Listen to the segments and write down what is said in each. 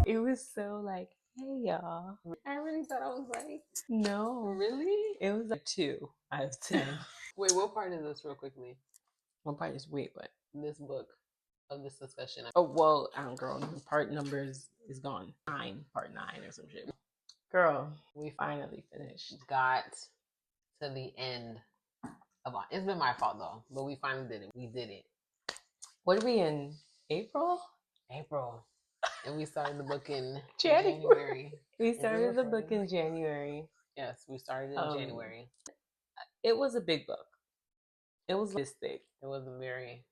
It was so like, hey y'all. I really thought I was like, No. really? It was like 2 out of 10. Wait, what part is this real quickly? One part is wait, what? This book of this discussion. Oh well, I don't girl. Part numbers is gone. 9, part 9 or some shit. Girl, we finally finished. Got to the end of it. It's been my fault though, but we finally did it. We did it. What are we in? April? April. And we started the book in January. We started the book in January. Yes, we started in January. It was a big book. It was this thick. It was very.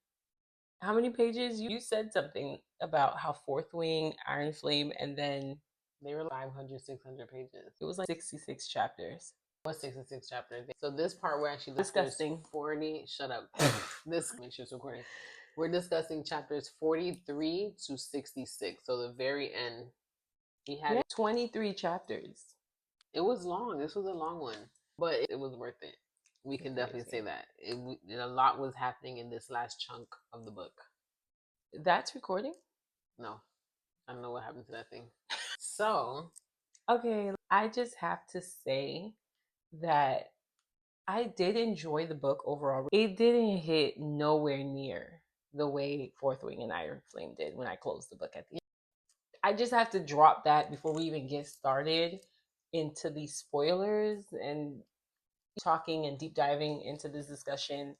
How many pages? You said something about how Fourth Wing, Iron Flame, and then they were 500, 600 pages. It was like 66 chapters. It was 66 chapters. So this part we're actually discussing 40. Shut up. This make sure it's recording. We're discussing chapters 43 to 66. So the very end, he had 23 chapters. It was long. This was a long one, but it was worth it. We can definitely say that. A lot was happening in this last chunk of the book. That's recording? No. I don't know what happened to that thing. So. Okay, I just have to say that I did enjoy the book overall. It didn't hit nowhere near the way Fourth Wing and Iron Flame did when I closed the book at the end. I just have to drop that before we even get started into these spoilers and talking and deep diving into this discussion.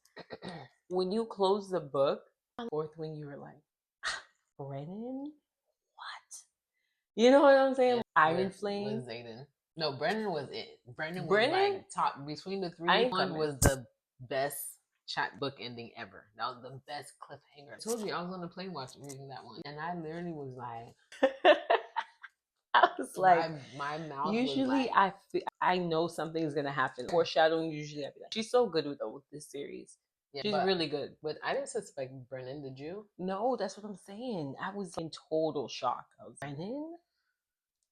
When you close the book, Fourth Wing, you were like, Brennan? What? You know what I'm saying? Yeah, Iron Flame. Was Xaden. No, Brennan was it. Brennan was like top between the three. One was the best chat book ending ever. That was the best cliffhanger. I told you I was on the plane reading that one, and I literally was like, I was like, my mouth. Usually, was like, I know something's gonna happen. Foreshadowing. Usually, I'd be like, she's so good with this series. Yeah, she's really good. But I didn't suspect Brennan. Did you? No, that's what I'm saying. I was in total shock. I was Brennan.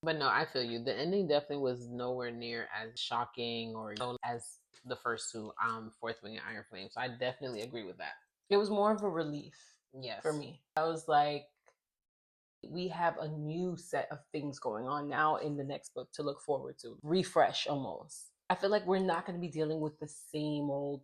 But no, I feel you. The ending definitely was nowhere near as shocking or as the first two, Fourth Wing and Iron Flame. So I definitely agree with that. It was more of a relief. Yes. For me. I was like, we have a new set of things going on now in the next book to look forward to. Refresh almost. I feel like we're not going to be dealing with the same old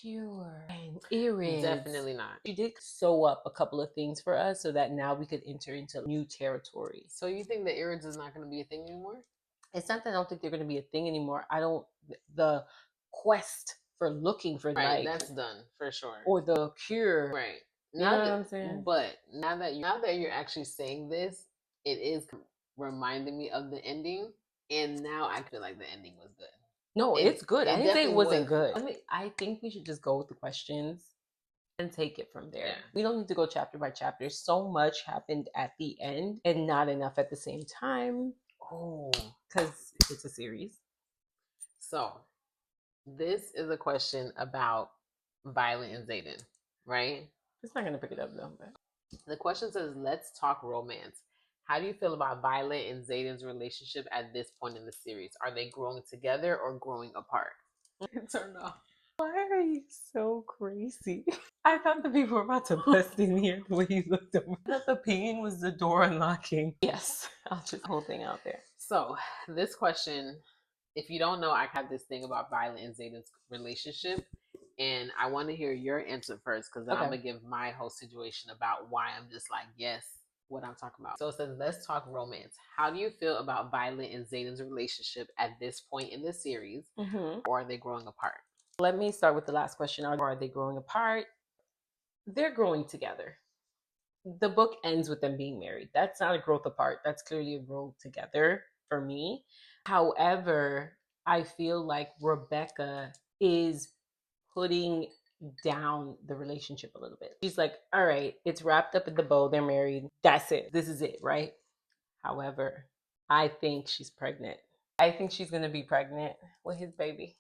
Cure and Irid. Definitely not. She did sew up a couple of things for us so that now we could enter into new territory. So you think that Irids is not going to be a thing anymore? It's not that I don't think they're going to be a thing anymore. The quest for looking for that's done for sure. Or the cure. Right. You know what I'm saying? But now that you're actually saying this, it is reminding me of the ending. And now I feel like the ending was good. No, it's good. I didn't say it wasn't good. I think we should just go with the questions and take it from there. Yeah. We don't need to go chapter by chapter. So much happened at the end and not enough at the same time. Oh, because it's a series. So, this is a question about Violet and Xaden, right? It's not going to pick it up though. But the question says, let's talk romance. How do you feel about Violet and Xaden's relationship at this point in the series? Are they growing together or growing apart? Turn off. Why are you so crazy? I thought the people were about to bust in here the way you looked over. I thought the pinging was the door unlocking. Yes, I'll just the whole thing out there. So this question, if you don't know, I have this thing about Violet and Xaden's relationship. And I want to hear your answer first, because I'm going to give my whole situation about why I'm just like, yes, what I'm talking about. So it says, let's talk romance. How do you feel about Violet and Xaden's relationship at this point in the series? Mm-hmm. Or are they growing apart? Let me start with the last question. Are they growing apart? They're growing together. The book ends with them being married. That's not a growth apart. That's clearly a growth together for me. However, I feel like Rebecca is putting down the relationship a little bit. She's like, all right, it's wrapped up in the bow. They're married. That's it. This is it, right? However, I think she's pregnant. I think she's going to be pregnant with his baby.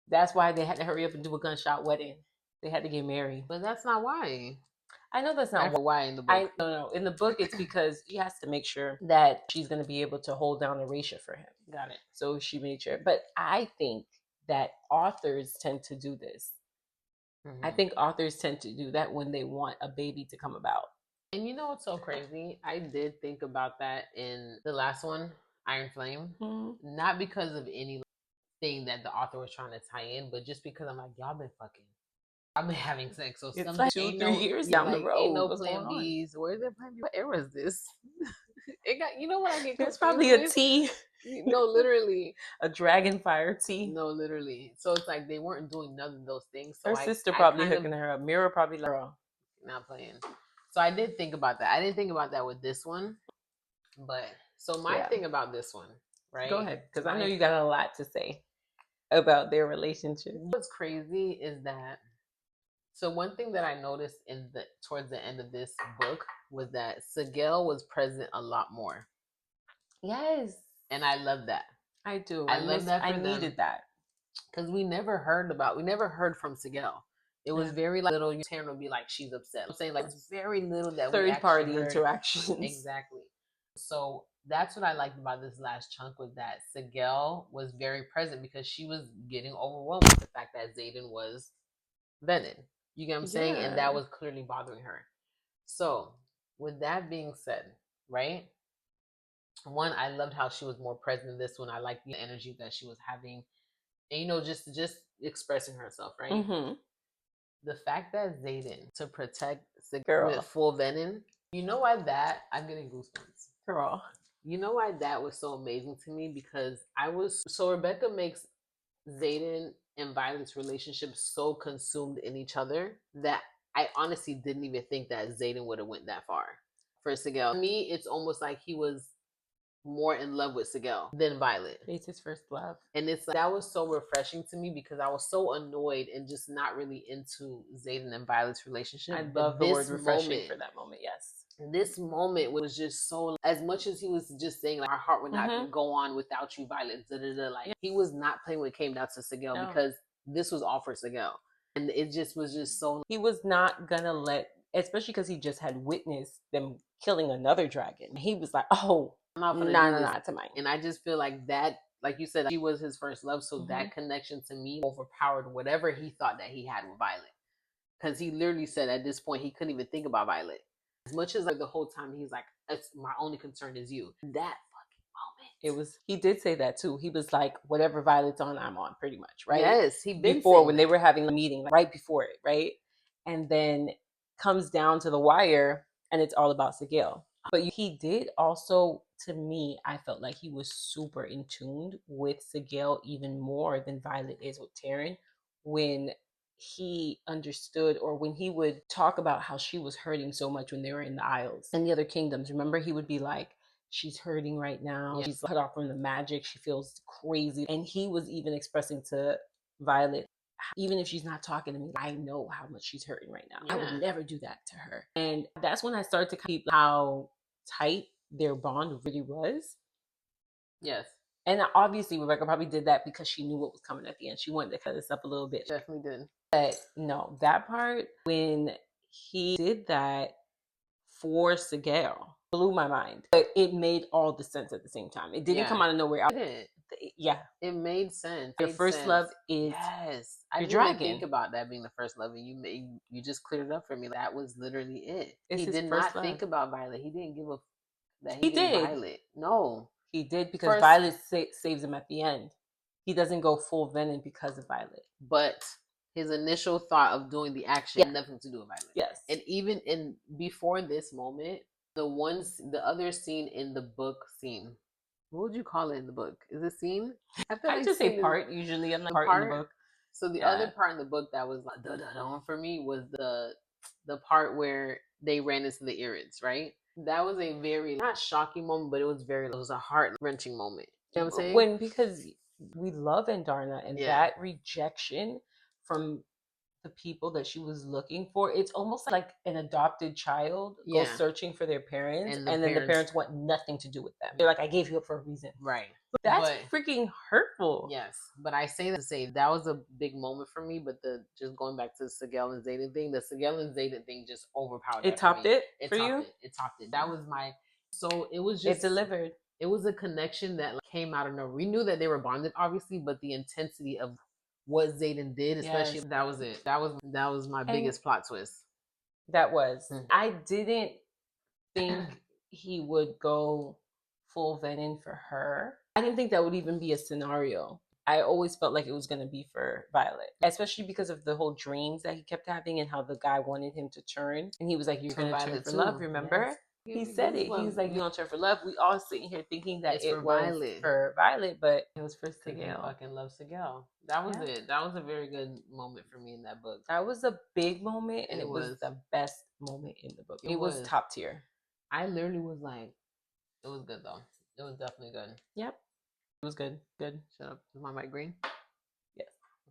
That's why they had to hurry up and do a gunshot wedding. They had to get married. But that's not why. I know that's not why in the book. No. In the book, it's because he has to make sure that she's going to be able to hold down Erasure for him. Got it. So she made sure. But I think that authors tend to do this. Mm-hmm. I think authors tend to do that when they want a baby to come about. And you know what's so crazy? I did think about that in the last one, Iron Flame. Mm-hmm. Not because of any thing that the author was trying to tie in, but just because I'm like, y'all been fucking. I've been having sex. So it's like 2-3 years down the road. Ain't no plan Bs. Where's their plan B? What era is this? It got, you know what I get confused. It's probably a tea. No, literally. A dragonfire tea. No, literally. So it's like they weren't doing none of those things. So her sister probably hooking her up. Mira probably like, girl. Not playing. So I did think about that. I didn't think about that with this one. But so my thing about this one, right? Go ahead, because I know you got a lot to say about their relationship. What's crazy is that, so one thing that I noticed towards the end of this book was that Sigel was present a lot more. Yes. And I love that. I do. I love that. I needed that. Because we never heard from Sigel. It was very little. Taryn would be like, she's upset. I'm saying like it's very little that third party interactions. Exactly. So that's what I liked about this last chunk, was that Sigel was very present because she was getting overwhelmed with the fact that Xaden was venom. You get what I'm saying? And that was clearly bothering her. So with that being said, right? One, I loved how she was more present in this one. I liked the energy that she was having, and just expressing herself, right? Mm-hmm. The fact that Xaden to protect Sigel with full venom, you know why that I'm getting goosebumps. Girl. You know why that was so amazing to me? Because Rebecca makes Xaden and Violet's relationship so consumed in each other that I honestly didn't even think that Xaden would have went that far for Sigel. To me, it's almost like he was more in love with Sigel than Violet. It's his first love. And it's like, that was so refreshing to me because I was so annoyed and just not really into Xaden and Violet's relationship. I love the word refreshing for that moment, yes. This moment was just so, as much as he was just saying like, our heart would not go on without you, Violet, like he was not playing when it came down to Sigel because this was all for Sigel. And it just was just so, he was not gonna let, especially because he just had witnessed them killing another dragon. He was like, oh, not to mine. And I just feel like that, like you said, she was his first love. So that connection to me overpowered whatever he thought that he had with Violet. Because he literally said at this point, he couldn't even think about Violet. As much as like the whole time he's like, my only concern is you. That fucking moment. He did say that too. He was like, whatever Violet's on, I'm on, pretty much, right? Yes. Before, when they were having a meeting, like, right before it, right? And then comes down to the wire and it's all about Sigel. But he did also, to me, I felt like he was super in tune with Sigel even more than Violet is with Taryn, when he understood, or when he would talk about how she was hurting so much when they were in the Isles and the other kingdoms. Remember, he would be like, she's hurting right now. She's cut off from the magic. She feels crazy. And he was even expressing to Violet, even if she's not talking to me, I know how much she's hurting right now. I would never do that to her. And that's when I started to keep how tight their bond really was. Yes. And obviously Rebecca probably did that because she knew what was coming at the end. She wanted to cut this up a little bit. Definitely did. But no, that part, when he did that for Sigel, blew my mind. But it made all the sense at the same time. It didn't come out of nowhere. It made sense. Your first love is I didn't even think about that being the first love, and you just cleared it up for me. That was literally it. He did not think about Violet. He didn't give a that he did. Violet. No, he did, because Violet saves him at the end. He doesn't go full venom because of Violet. But his initial thought of doing the action had nothing to do with Violet. Yes. And even before this moment, the other scene in the book scene. What would you call it in the book? Is it scene? I just say part usually. I'm like part in the book. So the other part in the book that was like for me was the part where they ran into the Irids, right? That was a very, not shocking moment, but it was a heart-wrenching moment. You know what I'm saying? Because we love Andarna, and that rejection from the people that she was looking for, it's almost like an adopted child goes searching for their parents, and then the parents want nothing to do with them. They're like, I gave you up for a reason. Right. That's freaking hurtful. Yes. But I say that to say that was a big moment for me, but just going back to the Sigel and Xaden thing, the Sigel and Xaden thing just overpowered it. Topped it for you? It topped it. That was so it was just... It delivered. It was a connection that came out of nowhere. We knew that they were bonded, obviously, but the intensity of what Xaden did, especially, that was it. That was my biggest plot twist. That was. I didn't think he would go full Venom for her. I didn't think that would even be a scenario. I always felt like it was going to be for Violet, especially because of the whole dreams that he kept having and how the guy wanted him to turn. And he was like, "You're going to turn for love, remember?" Yes. He said it. He was like, "You're going to turn for love." We all sitting here thinking that it was for Violet, but it was for Signet. Fucking love Sigel. That was it. That was a very good moment for me in that book. That was a big moment, and it was the best moment in the book. It was top tier. I literally was like, it was good though. It was definitely good. Yep. It was good. Good. Shut up. Is my mic green? Yes.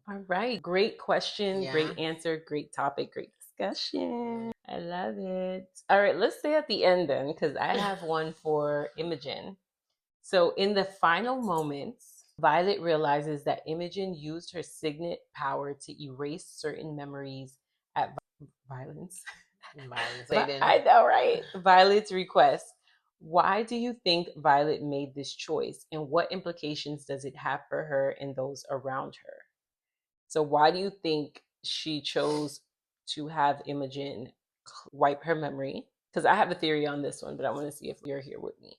All right. Great question. Great answer. Great topic. Great discussion. I love it. All right. Let's stay at the end then, because I have one for Imogen. So in the final moments, Violet realizes that Imogen used her signet power to erase certain memories at Violence. I know, right? Violet's request. Why do you think Violet made this choice, and what implications does it have for her and those around her? So why do you think she chose to have Imogen wipe her memory? Because I have a theory on this one, but I want to see if you're here with me.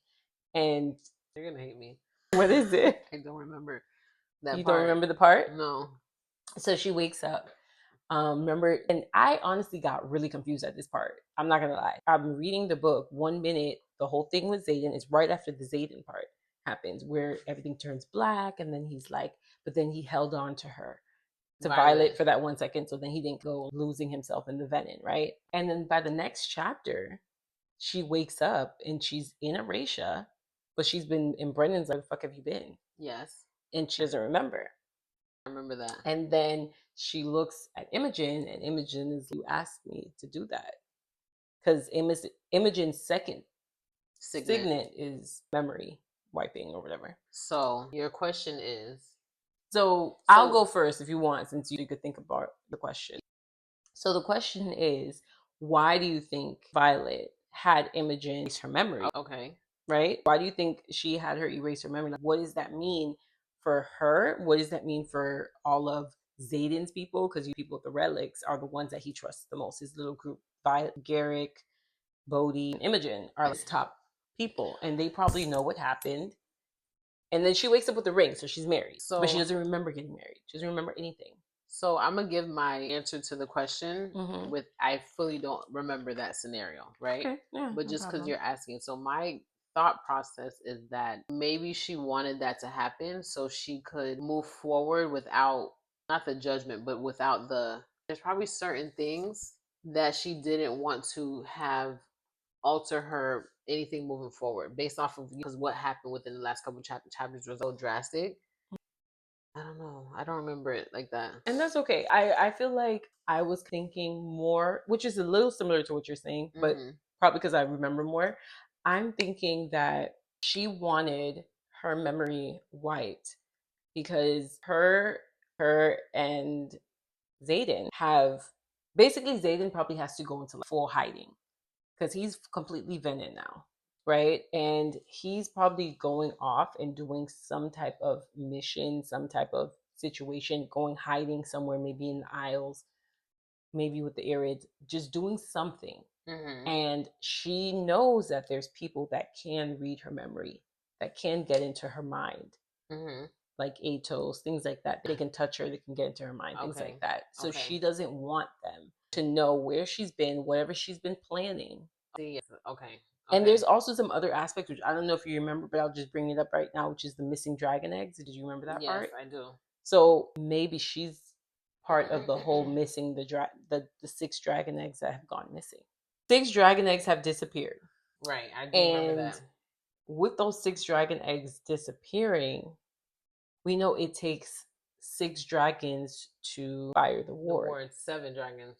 And you're going to hate me. What is it? I don't remember that You part. don't remember the part? No. So she wakes up. Remember, and I honestly got really confused at this part. I'm not gonna lie. I'm reading the book 1 minute. The whole thing with Xaden is right after the Xaden part happens, where everything turns black, and then he's like, but then he held on to her, to Violet for that 1 second, so then he didn't go losing himself in the Venom, right? And then by the next chapter, she wakes up and she's in Erasia, but she's been in Brennan's like, "Where the fuck have you been?" Yes, and she doesn't remember. I remember that. And then she looks at Imogen, and Imogen is, "You asked me to do that." Because Imogen's second signet is memory wiping or whatever. So your question is? So I'll go first if you want, since you could think about the question. So the question is, why do you think Violet had Imogen erase her memory? Okay. Right? Why do you think she had her erase her memory? Like, what does that mean for her? What does that mean for all of Xaden's people? Because you people with the relics are the ones that he trusts the most. His little group, Violet, Garrick, Bodhi, and Imogen are his top people. And they probably know what happened. And then she wakes up with the ring, so she's married. But she doesn't remember getting married. She doesn't remember anything. So I'm going to give my answer to the question with, I fully don't remember that scenario, right? Okay. Yeah, but just because you're asking. So my thought process is that maybe she wanted that to happen so she could move forward without, not the judgment, but without there's probably certain things that she didn't want to have alter her anything moving forward based off of, because what happened within the last couple chapters was so drastic. I don't know. I don't remember it like that. And that's okay. I feel like I was thinking more, which is a little similar to what you're saying, but probably because I remember more. I'm thinking that she wanted her memory wiped because her and Xaden have, basically Xaden probably has to go into like full hiding because he's completely Venom now. Right? And he's probably going off and doing some type of mission, some type of situation, going hiding somewhere, maybe in the Isles, maybe with the Irid, just doing something. And she knows that there's people that can read her memory, that can get into her mind. Like Atos, things like that. They can touch her, they can get into her mind, things like that. So she doesn't want them to know where she's been, whatever she's been planning. Okay. And there's also some other aspects, which I don't know if you remember, but I'll just bring it up right now, which is the missing dragon eggs. Did you remember that part? Yes, I do. So maybe she's part of the whole missing the 6 dragon eggs that have gone missing. 6 dragon eggs have disappeared. Right, I do remember that. With those 6 dragon eggs disappearing, we know it takes 6 dragons to fire the ward. The ward, 7 dragons.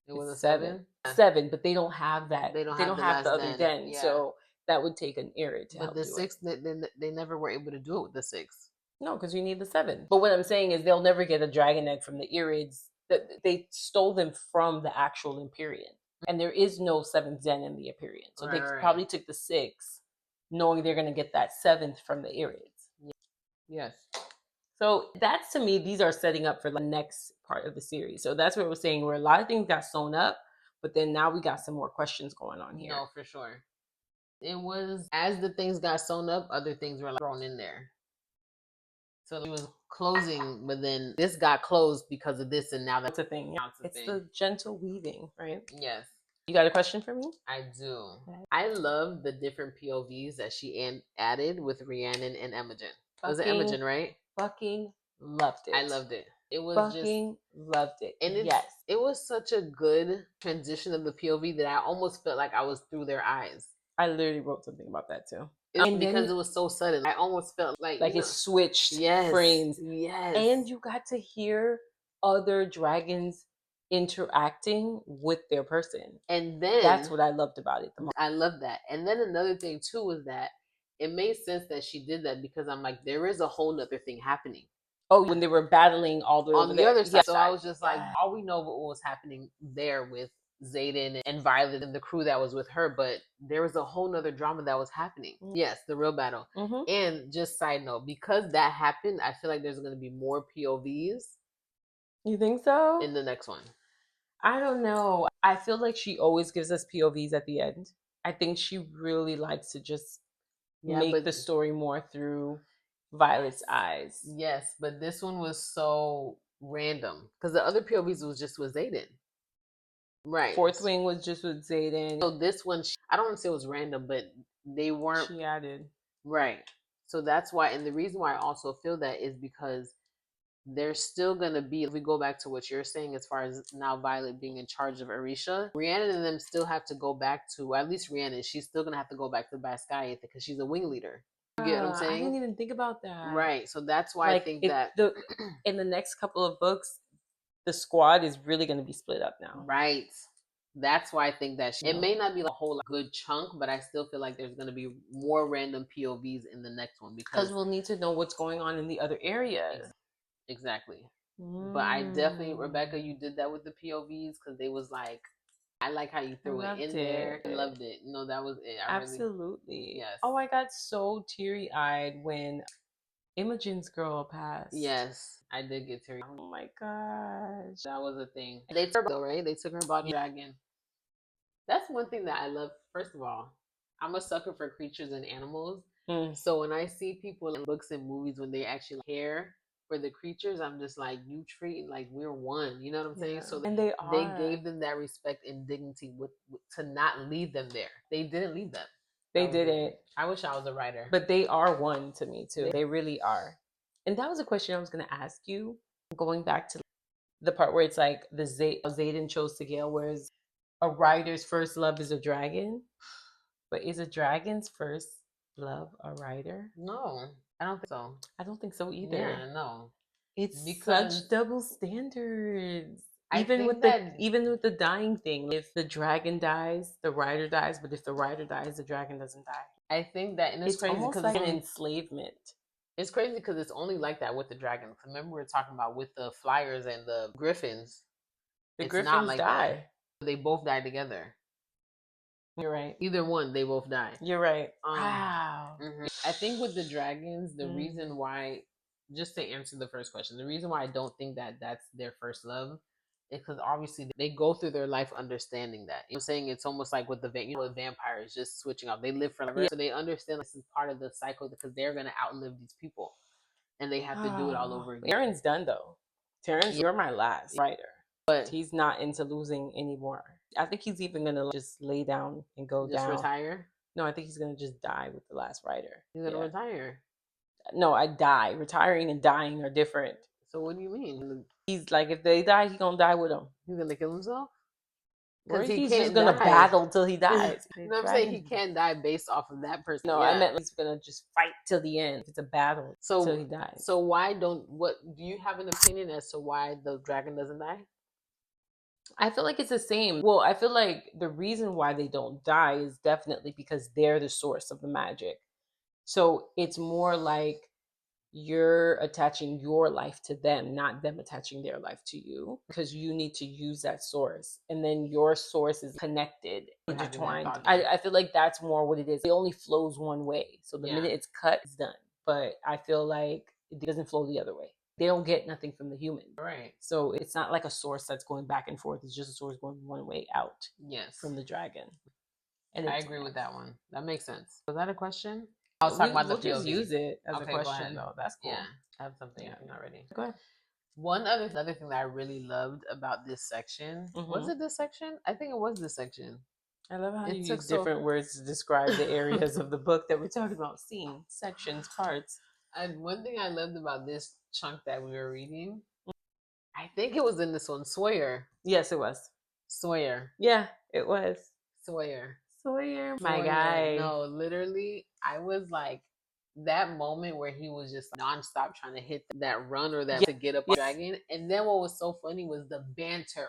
It was a 7? 7, but they don't have that. They don't have the other den. Yeah. So that would take an Irid to help do it. But the 6, they never were able to do it with the 6. No, because you need the 7. But what I'm saying is they'll never get a dragon egg from the Irids. They stole them from the actual Empyrean. And there is no 7th den in the Empyrean. So they probably took the 6, knowing they're going to get that 7th from the Irids. Yes. So that's, to me, these are setting up for the next part of the series. So that's what we're saying, where a lot of things got sewn up, but then now we got some more questions going on here. No, for sure. It was, as the things got sewn up, other things were like thrown in there. So it was closing, but then this got closed because of this, and now that's a thing. Yeah. It's the gentle weaving, right? Yes. You got a question for me? I do. Okay. I love the different POVs that she added with Rhiannon and Imogen. Was it Imogen, right? Fucking loved it. I loved it. It was fucking loved it. And it was such a good transition of the POV that I almost felt like I was through their eyes. I literally wrote something about that too. Because it was so sudden. I almost felt like it switched frames. Yes. And you got to hear other dragons interacting with their person. And then that's what I loved about it the most. I love that. And then another thing too was that it made sense that she did that because I'm like, there is a whole nother thing happening. Oh, when they were battling all the way on the other side. So I was just like, all we know what was happening there with Xaden and Violet and the crew that was with her, but there was a whole nother drama that was happening. Mm-hmm. Yes, the real battle. Mm-hmm. And just side note, because that happened, I feel like there's going to be more POVs. You think so? In the next one. I don't know. I feel like she always gives us POVs at the end. I think she really likes to just make the story more through Violet's eyes. Yes, but this one was so random because the other POVs was just with Xaden. Right. Fourth Wing was just with Xaden. So this one, I don't want to say it was random, but they weren't. She added. Right. So that's why, and the reason why I also feel that is because there's still going to be, if we go back to what you're saying as far as now Violet being in charge of Arisha, Rhiannon and them still have to go back to, at least Rhiannon, she's still going to have to go back to Baskai because she's a wing leader. You get what I'm saying? I didn't even think about that. Right. So that's why I think that in the next couple of books, the squad is really going to be split up now. Right. That's why I think that it may not be a whole good chunk, but I still feel like there's going to be more random POVs in the next one because we'll need to know what's going on in the other areas. Exactly. But I definitely, Rebecca, you did that with the POVs because they was like, I like how you threw it in there. I loved it. No, that was it. Absolutely. Yes. Oh, I got so teary-eyed when Imogen's girl passed. Yes, I did get teary. Oh my gosh. That was a thing. They took her though, right? They took her body dragon. That's one thing that I love. First of all, I'm a sucker for creatures and animals. So when I see people in books and movies when they actually care for the creatures, I'm just like, you treat like we're one. You know what I'm saying? So and they gave them that respect and dignity to not leave them there. They didn't leave them. They didn't. I wish I was a writer. But they are one to me too. They really are. And that was a question I was going to ask you. Going back to the part where it's like the Xaden chose to Gale, whereas a writer's first love is a dragon. But is a dragon's first love a writer? No, I don't think so. I don't think so either. Yeah, no. It's such double standards. Even with the dying thing, if the dragon dies, the rider dies. But if the rider dies, the dragon doesn't die. I think that, and it's crazy because like an enslavement. It's crazy because it's only like that with the dragons. Remember, we were talking about with the flyers and the griffins. The griffins not like die. That. They both die together. You're right. Either one, they both die. You're right. Wow. Mm-hmm. I think with the dragons, the reason why, just to answer the first question, the reason why I don't think that that's their first love is because obviously they go through their life understanding that. You know what I'm saying? It's almost like with the vampires just switching off. They live forever. Yeah. So they understand this is part of the cycle because they're going to outlive these people. And they have to do it all over again. Terrence's done though. Terrence, you're my last writer. But he's not into losing anymore. I think he's even going to just lay down and go down. Just retire? No, I think he's going to just die with the last writer. He's going to retire? No, I die. Retiring and dying are different. So what do you mean? He's like, if they die, he's going to die with them. He's going to kill himself? Because he's just going to battle till he dies. No, I'm saying he can't die based off of that person. No, I meant he's going to just fight till the end. It's a battle till he dies. So why do you have an opinion as to why the dragon doesn't die? I feel like it's the same. Well, I feel like the reason why they don't die is definitely because they're the source of the magic. So it's more like you're attaching your life to them, not them attaching their life to you, because you need to use that source. And then your source is connected, intertwined. I feel like that's more what it is. It only flows one way. So the minute it's cut, it's done. But I feel like it doesn't flow the other way. They don't get nothing from the human. Right. So it's not like a source that's going back and forth. It's just a source going one way out. Yes. From the dragon. And I agree with that one. That makes sense. Was that a question? I was talking about the POV. We'll just use it as a question, though. That's cool. Yeah, I have something. I'm not ready. Go ahead. One other thing that I really loved about this section, was it this section? I think it was this section. I love how you use different words to describe the areas of the book that we're talking about, scenes, sections, parts. And one thing I loved about this chunk that we were reading, I think it was in this one, Sawyer. Yes, it was. Sawyer. Yeah, it was. Sawyer, my guy. No, literally, I was like, that moment where he was just nonstop trying to hit that run or that to get up on the dragon. And then what was so funny was the banter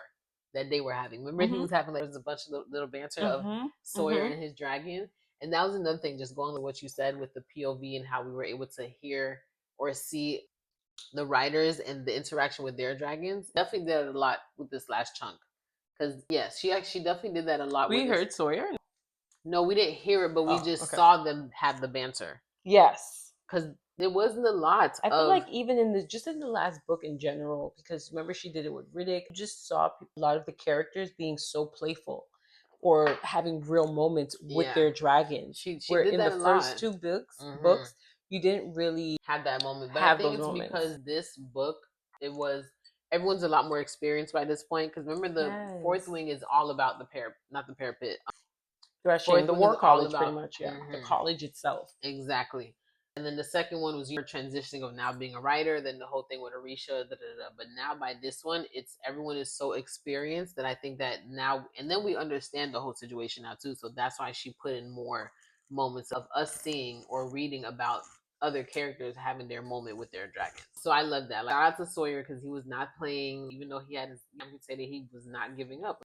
that they were having. Remember, he was having, there was a bunch of little banter of Sawyer and his dragon. And that was another thing, just going to what you said with the POV and how we were able to hear or see the writers and the interaction with their dragons. Definitely did a lot with this last chunk. Because, yes, she definitely did that a lot. We heard Sawyer? No, we didn't hear it, but we just saw them have the banter. Yes. Because there wasn't a lot. I feel like even in the last book in general, because remember she did it with Riddick, you just saw a lot of the characters being so playful or having real moments with their dragons. She where did in that the first two books, you didn't really have that moment. But I think it's because this book, everyone's a lot more experienced by this point. Because remember, the fourth wing is all about the parapet. Threshing, the war college, pretty much, the college itself. Exactly. And then the second one was your transitioning of now being a writer, then the whole thing with Arisha, but now by this one, everyone is so experienced that I think that now, and then we understand the whole situation now too, so that's why she put in more moments of us seeing or reading about other characters having their moment with their dragons. So I love that. Like, shout out to Sawyer because he was not playing, even though he had his, I would say that he was not giving up.